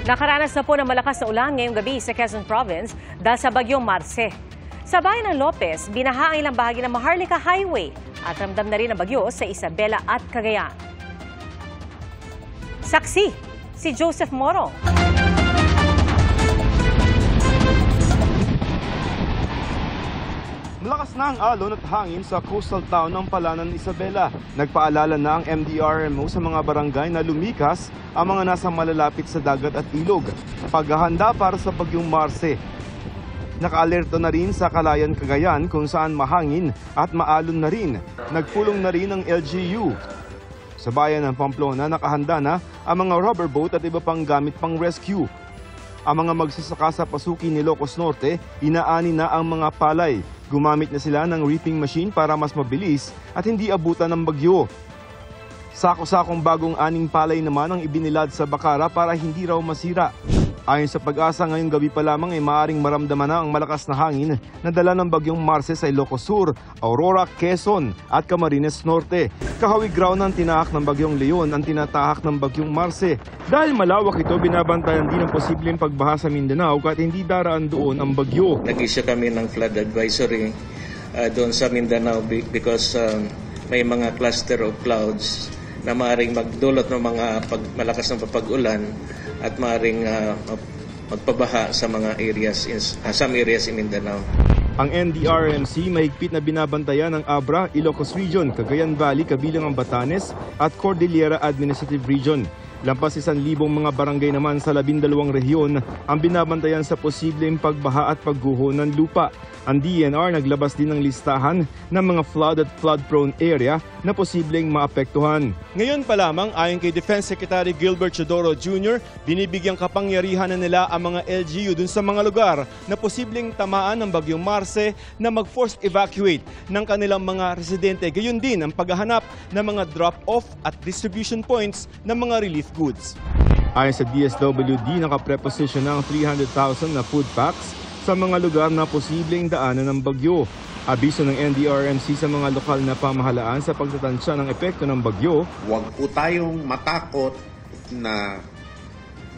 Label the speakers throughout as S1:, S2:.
S1: Nakaranas na po ng malakas na ulan ngayong gabi sa Quezon Province dahil sa bagyong Marce. Sa bayan ng Lopez, binaha ang ilang bahagi ng Maharlika Highway at ramdam na rin ang bagyo sa Isabela at Cagayan. Saksi, si Joseph Morong.
S2: Malakas na ang alon at hangin sa coastal town ng Palanan, Isabela. Nagpaalala na ang MDRMO sa mga barangay na lumikas ang mga nasa malalapit sa dagat at ilog. Paghahanda para sa bagyong Marce. Naka-alerto na rin sa Calayan, Cagayan kung saan mahangin at maalon na rin. Nagpulong na rin ang LGU. Sa bayan ng Pamplona, nakahanda na ang mga rubber boat at iba pang gamit pang rescue. Ang mga magsasaka sa pasuki ni Ilocos Norte, inaani na ang mga palay. Gumamit na sila ng reaping machine para mas mabilis at hindi abutan ng bagyo. Sako-sakong bagong aning palay naman ang ibinilad sa Bacara para hindi raw masira. Ayon sa Pag-asa, ngayong gabi pa lamang ay maaaring maramdaman na ang malakas na hangin na dala ng bagyong Marce sa Ilocos Sur, Aurora, Quezon at Camarines Norte. Kahawig raw ng tinahak ng bagyong Leon ang tinatahak ng bagyong Marce. Dahil malawak ito, binabantayan din ang posibleng pagbaha sa Mindanao kahit hindi daraan doon ang bagyo.
S3: Nag-issue kami ng flood advisory doon sa Mindanao because may mga cluster of clouds na maaaring magdulot ng mga malakas ng papag-ulan at maaaring magpabaha sa mga areas some areas in Mindanao.
S2: Ang NDRMC mahigpit na binabantayan ng Abra, Ilocos Region, Cagayan Valley kabilang ang Batanes at Cordillera Administrative Region. Lampas 1,000 mga barangay naman sa 12 rehiyon ang binabantayan sa posibleng pagbaha at pagguho ng lupa. Ang DNR naglabas din ng listahan ng mga flood at flood-prone area na posibleng maapektuhan. Ngayon pa lamang, ayon kay Defense Secretary Gilbert Chodoro Jr., binibigyang kapangyarihan na nila ang mga LGU dun sa mga lugar na posibleng tamaan ng bagyong Marce na mag-forced evacuate ng kanilang mga residente. Gayon din ang paghahanap ng mga drop-off at distribution points ng mga relief goods. Ayon sa DSWD, nakapreposisyon ng 300,000 na food packs sa mga lugar na posibleng daanan ng bagyo. Abiso ng NDRMC sa mga lokal na pamahalaan sa pagtatansya ng epekto ng bagyo.
S4: Huwag po tayong matakot na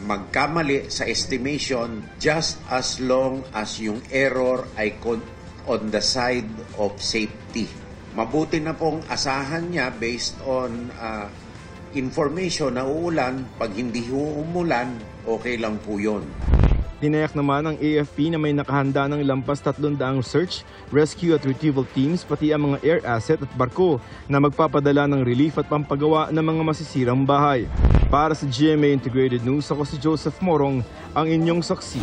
S4: magkamali sa estimation just as long as yung error ay on the side of safety. Mabuti na pong asahan niya based on information na uulan. Pag hindi umulan, okay lang po yun.
S2: Tinayak naman ng AFP na may nakahanda ng lampas 300 search, rescue at retrieval teams pati ang mga air asset at barko na magpapadala ng relief at pampagawa ng mga masisirang bahay. Para sa GMA Integrated News, ako si Joseph Morong, ang inyong saksi.